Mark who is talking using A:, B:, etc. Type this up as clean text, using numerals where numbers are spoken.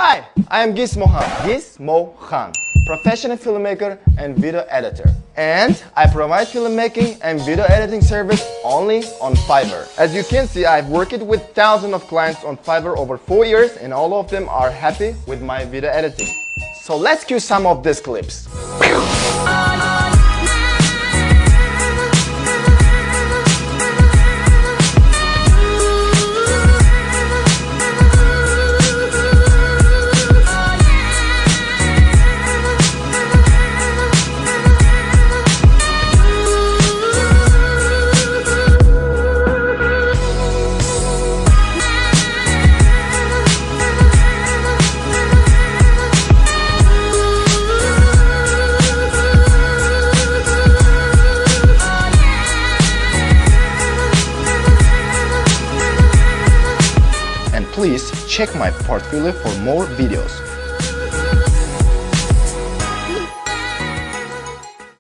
A: Hi, I am Gizmo Han, professional filmmaker and video editor. And I provide filmmaking and video editing service only on Fiverr. As you can see, I've worked with thousands of clients on Fiverr over 4 years and all of them are happy with my video editing. So let's cue some of these clips. Please check my portfolio for more videos.